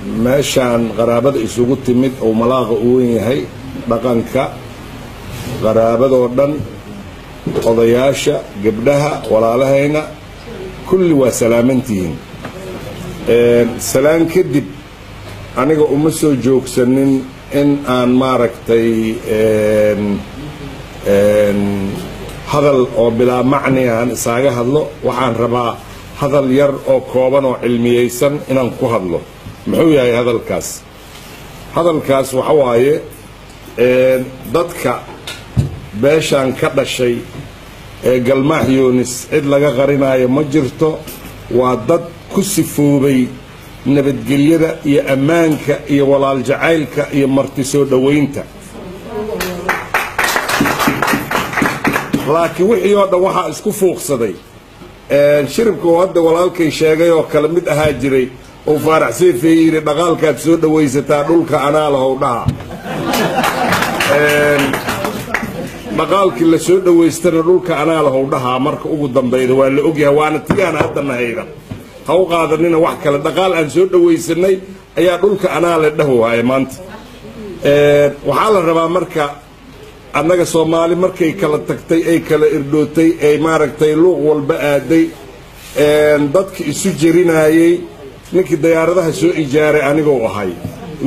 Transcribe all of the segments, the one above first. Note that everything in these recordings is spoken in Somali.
meeshaan qaraabada isugu timid oo malaaqa u weyn yahay dhaqanka qaraabadoo dhan odayaasha gabdhaha walaalahayna kulli waa salaamantihiin salaan kadib aniga uma soo joogsanin in aan maaragtay hadal oo bilaa macni aan isaaga hadlo waxaan rabaa hadal yar oo kooban oo cilmiyeysan inaan ku hadlo muxuu yahay hadalkaas waxa waaye dadka beeshaan ka dhashay ee galmaax yoonis cid laga qarinayo ma jirto waa dad ku sifoobay nabadgelyada iyo ammaanka iyo walaal jacaylka iyo marti soo dhoweynta laakiin wixii oo dhan waxaa isku fuuqsaday shiribka oo hadda walaalkay sheegay oo kale mid ahaa jiray oo faarax seefey yidhi dhaqaalkaad soo dhawaysataa dhulka anaa lahow dhaha dhaqaalkii la soo dhawaystana dhulka anaa lahow dhahaa marka ugu dambayda waa la ogyahay waana tigaana hadda nahayda ha u qaadanina wax kale dhaqaal aan soo dhawaysanay ayaa dhulka anaa le dhahowaaya maanta waxaa la rabaa marka annaga Soomaali markay kala tagtay ay kala irdhootay ay maaragtay luuq walba aaday dadkii isu jirinaayay ninkii diyaaradaha soo ijaaray anigoo ahay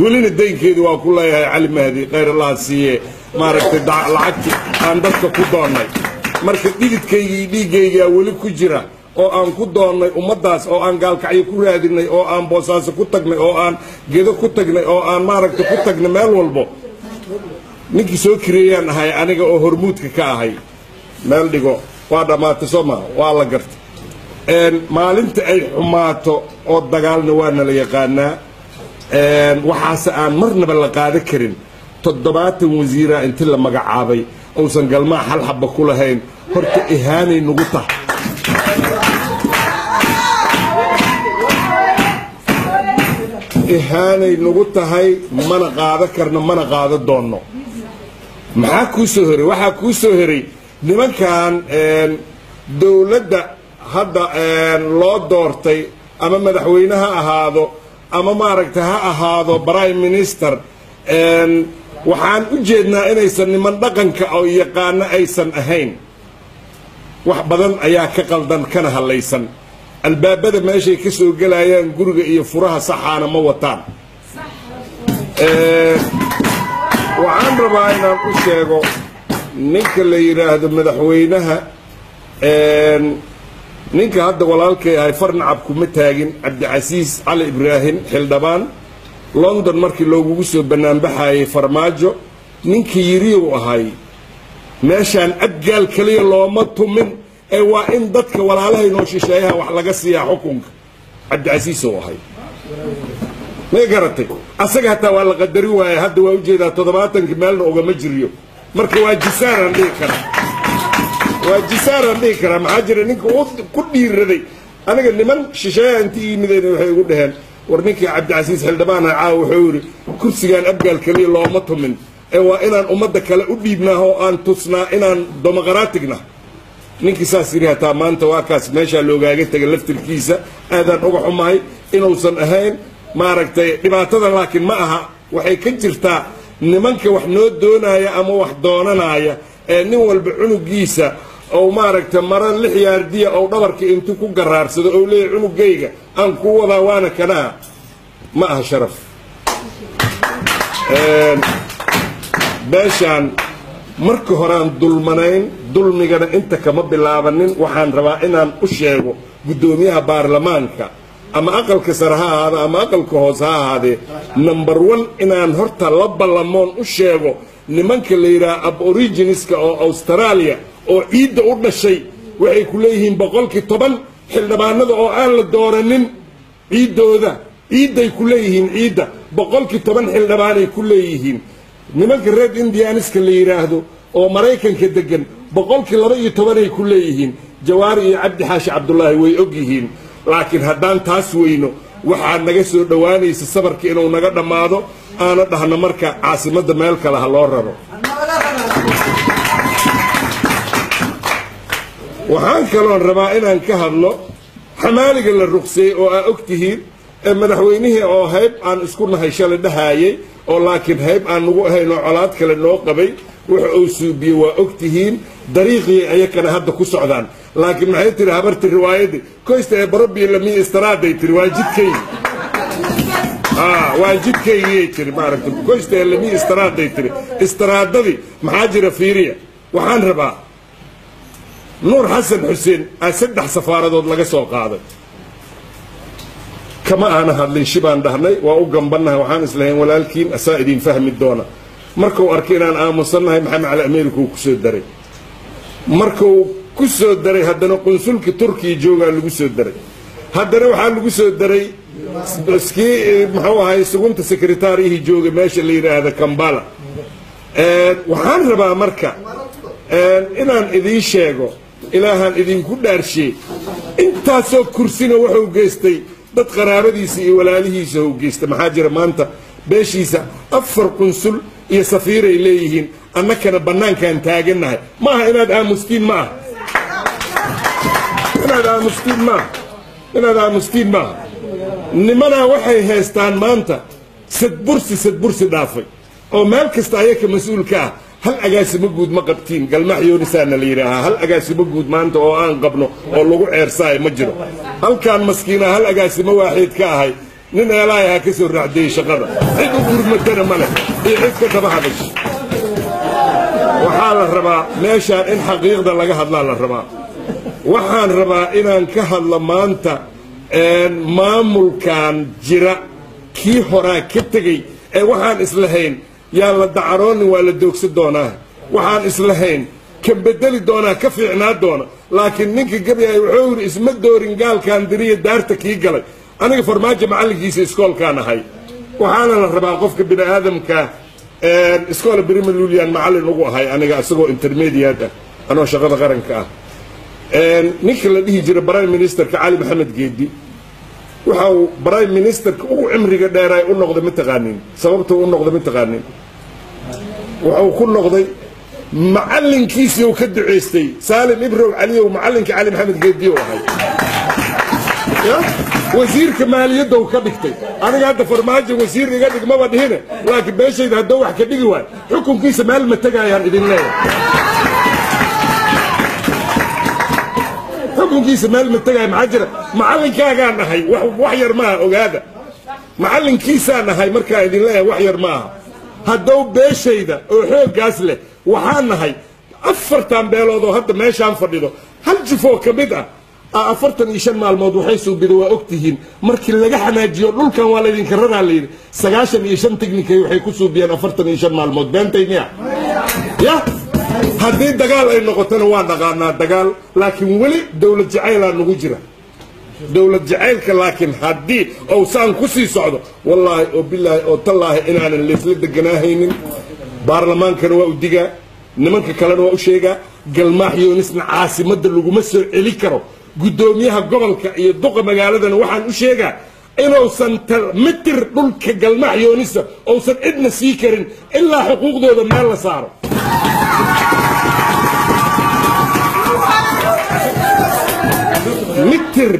welina deynkeedu waa ku leeyahay cali mahdi khayr allah siiye maaragtay lacagti aan dadka ku doonay marka dhididkaygii dhiigayga weli ku jira oo aan ku doonay ummadaas oo aan gaalkacyo ku raadinay oo aan boosaaso ku tagnay oo aan geedo ku tagnay oo aan maaragtay ku tagnay meel walbo ninkii soo kireeyaan ahay aniga oo hormuudka ka ahay meel dhigo waa dhamaatay Soomaa waa la gartay maalinta ay xumaato oo dagaalna waa nala yaqaanaa waxaas aan marnaba la qaada karin 70 wasiira inta la magacaabay oo san galmaa hal xabba ku lahayn horta ihaanay nugu tahay ihaanay nugu tahay mana qaada karna mana qaada doonno maxaa ku soo horay waxa ku soo horay nimankan dawladda hadda loo doortay ama madaxweynaha ahaado ama maaragtay ha ahaado prime minister waxaan u jeednaa inaysan niman dhaqanka oo yaqaana aysan ahayn wax badan ayaa ka qaldan kana halaysan albaabada meeshay ka soo galayaan guriga iyo furaha saxaana ma wataan waxaan rabaa inaan u sheego ninka la yiraahdo madaxweynaha ninka hadda walaalkay ay farnacab kuma taagin Cabdicasiis Ali Ibrahim Xildhibaan London markii loogu soo banaanbaxay farmaajo ninkii yiri uu ahay meeshaan abgaal kaliya looma tumin ee waa in dadka walaalahay noo shisheeyaha wax laga siiyaa xukunka Cabdicasiis oo ahay ma garatay asaga hataa waa la qadari waayay hadda waa u jeedaa 70 meelna uga ma jiriyo marka waa jisaaran dhigi kara maxaa jira ninka ku dhiiraday aniga niman shisheeya intii yimideen waxay ugu dhaheen war ninkii Cabdicasiis Xildhibaan caaw wuxuu yiri kursigan abgaal kaliya looma tumin ee waa inaan ummadda kale u dhiibnaa oo aan tusnaa inaan dimuqraatiigna ninkii saas yiri hataa maanta waa kaas meesha loogaaga tagay laftirkiisa aadaan uga xumahay inuusan ahayn maaragtay dhibaatada laakiin ma aha waxay ka jirtaa nimanka wax noo doonaya ama wax doonanaya ee nin walba cunugiisa oo maaragtay maran 6 yaardiya oo dhabarka intuu ku garaarsado oo leeyahay cunugayga aan ku wada waana kana ma aha sharaf beeshan marka hore aan dulmanayn dulmigana inta kama bilaabanin waxaan rabaa inaan u sheego gudoomiyaha baarlamaanka ama aqalka sare ha ahaado ama aqalka hoose ha ahaadee number 1 inaan horta la ballamoon u sheego nimanka la yiraahdo aboriginiska oo Australia oo ciidda u dhashay waxay ku leeyihiin 10% xildhibaanada oo aan la dooranin ciidooda ciiday ku leeyihiin ciidda 10% xildhibaan ay ku leeyihiin nimanka Red Indianiska la yiraahdo oo Mareykanka degan 12% ay ku leeyihiin Jawaari iyo Cabdi Xaashi Cabdullaahi way og yihiin laakiin haddaan taas weyno waxaa naga soo dhawaanaysa sabarka inuu naga dhamaado aana dhahna marka caasimadda meel kale ha loo raro waxaan kaloon rabaa inaan ka hadlo xamaaliga la ruqsay oo aa ogtihiin madaxweynihii oo hayb aan isku nahay shalay dhahaayay oo laakiin hayb aan nagu ahayn oo colaad kale noo qabay wuxuu uu suubiyey waa ogtihiin dariiqii ayakana hadda ku socdaan laakiin maxay tiri habarti riwaayadii koysta ee barabiya lamii istiraaday tiri waa jidkaygi waa jidkaygiyay tiri maaragta koysta ee lamii istiraaday tiri istiraadadii maxaa jira fiiriya waxaan rabaa nuur xasan xuseen aa 3 safaaradood laga soo qaaday kama aana hadlin shibaan dhahnay waa u gambannahay waxaan islahayn walaalkiin asaa idin fahmi doona markuu arkay inaan aamusanahay maxamed cali ameerika uu ku soo daray markuu ku soo daray haddana qunsulka turkiya joogaa lagu soo daray haddana waxaa lagu soo daray kii muxuu ahay sugunta sekretariihii jooga meesha la yidhaahda kambala waxaan rabaa marka inaan idiin sheego ilaahaan idinku dhaarshe intaasoo kursina wuxuu geystay dad qaraabadiisa iyo walaalihiisa uu geystay maxaa jira maanta beeshiisa 4 qunsul iyo safiiray leeyihiin annakana bannaankaan taagannahay maaha inaad aamustiin maaha inaad aamustiin maaha nimanaa waxay haystaan maanta sadbursi dhaafay oo meel kasta ayaka mas-uulka ah hal agaasimo guud ma qabtiin galmax yoonisaana la yidhaahaa hal agaasimo guud maanta oo aan qabno oo lagu ceersaayo ma jiro halkaan maskiina hal agaasimo waaxiid ka ahay nin eelaay ha ka soo raacdiyey shaqada cid u gurmatana ma leh iyo cid ka daba hadasho waxaa la rabaa meeshaan in xaqiiqda laga hadlaa la rabaa waxaan rabaa inaan ka hadlo maanta maamulkan jira kii horaa ka tegey ee waxaan islahayn yaan la dacaroonin waa la doogsan doonaa waxaan islahayn ka bedeli doonaa ka fiicnaa doona laakiin ninka gabyay wuxuu yidhi isma doorin gaalkan diriya daarta kii galay aniga farmaajo macallinkiisa iskoolkaan ahay waxaana la rabaa qofka bini aadamka iskoola berima luuliyan macallin ugu ahay aniga isagoo intermediate ah anoo shaqada qaranka ah ninka la dhihi jira prime ministerka cali maxamed geedi waxa uu prime ministerka ugu cimriga dheeray u noqday mataqaanin sababtoo u noqday mataqaanin wuxuu ku noqday macallinkiisii uu ka duceystay saalim ibrow cali oo macallinka cali maxamed geedi oo ahay wasiirka maaliyadda uu ka dhigtay aniga hadda farmaajo wasiir iga dhigmaba dhihine laakiin beeshayda hadduu wax ka dhigi waay xukunkiisa meel ma tegayaan idin leeyahay xukunkiisa meel ma tegaya maxaa jira macallinkaagaan ahay wax yar maaha ogaada macallinkiisaan ahay markaa idin leeyahay wax yar maaha hadduu beeshayda oo xooggaas leh waxaan nahay 4 beelood oo hadda meeshaan fadhido hal jifoo ka mid ah 45 maalmood waxay suubido waa ogtihiin markii laga xanaajiyo dhulkan waa laydinka raraa layidhi 95 tiknikay waxay ku suubiyeen 45 maalmood beentay miya ya haddii dagaal ay noqotona waa dhaqaanaa dagaal laakiin weli dowlad jacaylaa nagu jira dowlad jacaylka laakiin haddii owsaan ku sii socdo wallaahi oo bilaahi oo tallaahi inaanan leesla deganaahaynin baarlamaankana waa u digaa nimanka kalena waa u sheegaa galmaax yoonisna caasimadda laguma soo celi karo guddoomiyaha gobolka iyo duqa magaaladana waxaan u sheegaa inuusan mitir dhulka galmaax yoonisa uusan cidna sii karin ilaa xuquuqdooda meel la saaro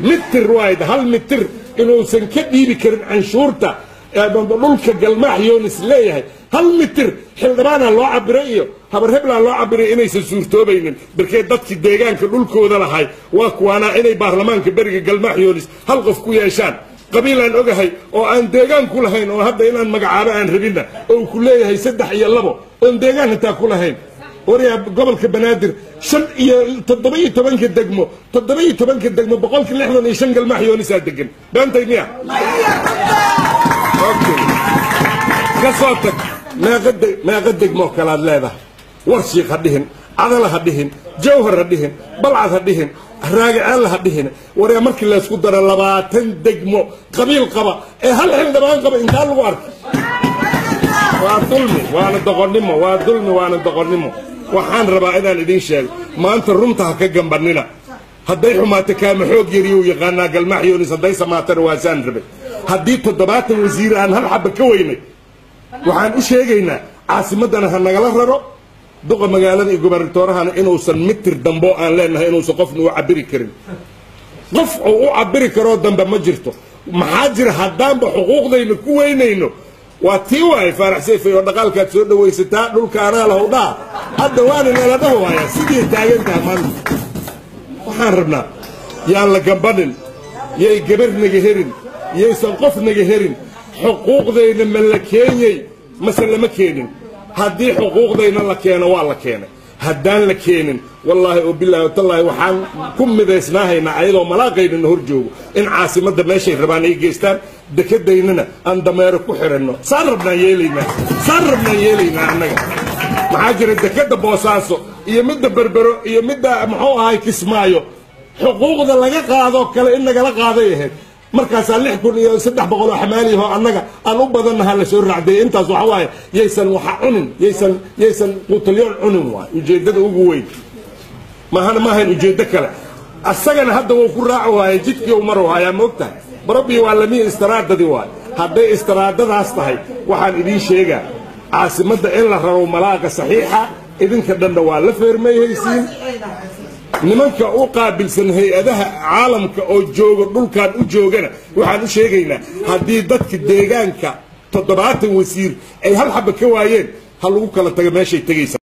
mitir waayda hal mitir inuusan ka dhiibi karin canshuurta dhulka galmaax yoonis leeyahay hal mitir xildhibaana loo cabiray iyo habar heblaa loo cabiray inaysan suurtoobaynin barkee dadkii deegaanka dhulkooda lahay waa kuwaanaa inay baarlamaanka beriga galmaax yoonis hal qof ku yeeshaan qabiilaan ogahay oo aan deegaan ku lahayn oo hadda inaan magacaabo aan rabinna oo ku leeyahay 3 iyo 2 oon deegaan intaa ku lahayn وريا قبل كبنادر شن تضبي تبنك الدقمو تضبي تبنك الدقمو بقولك اللي احنا نيشنق المحيوني سادقن بانتي مياه اوكي كصوتك ما قدق موكلات لا ورشيق هدهن عضله هدهن جوهر هدهن بلعه هدهن راجع الله هدهن وريا مركي اللي اسكو دار 20 دقمو قبيل قبا هل عندما قبا ان قال ورك وظلمي وانا دقنمو وانا دقنمو waxaan rabaa inaan idin sheego maanta runta ka gambanina haday xumaata kaama xoog yariyo yaqaana galmaax yoonis haday samaatana waasaan rabay hadii 7 wasiir aan hal xabba ka weynay waxaan u sheegaynaa caasimadana ha nagala raro duqa magaalada iyo gobernatoorahana inuusan mitir dambo aan leenahay inuusan qofna u cabiri karin qof oo u cabiri karo dambe ma jirto محاجر هدام بحقوق ذي نكوين إنه واتيوه فارح سيفي ودقال كاتسود ويستاء دول كانا له دا الدوان اللي لدهوا يا سيدي تاجن كمان وحاربنا يا الله جنبنا يا جبر نجهرين يا سنقف نجهرين حقوق ذي الملكيني مثلا ما كينين هدي حقوق ذي نلكينا والله كينا هدان لكينين والله وبالله وتالله وحان كم ذا اسمها هنا أيضا ملاقين النهر جوه إن عاصمة ماشي ربان يجيستان دكتة إننا عندما يركو حرنا صربنا يلينا عنك محاجر الدكتة بوساسو يمد بربرو يمد محو هاي كسمايو حقوق ذا لقى قاضو كلا إنك لقى قاضيه مركز اللي يكون يصدح بقولوا حمالي هو أنك أنا أبدا هلا شو الرعدي أنت زحواي يسن وحعنن يسن قتليون عنن ويجدد وجوي ما هي يجدك لا السجن هذا وكل راعوا يجيك يوم مرة يا مقتل بربي وعلمي استراد ديوان هذا استراد هذا أصلحي وحن إدي شيء عاصمة إلا رو ملاك صحيحة إذن كدنا ولا فرمي يسين nimanka u qaabilsan hay'adaha caalamka oo jooga dhulkan u joogana waxaan u sheegaynaa hadii dadka deegaanka 70 wasiir ay hal xabba ka waayeen hal lagu kala tago meeshay tagaysa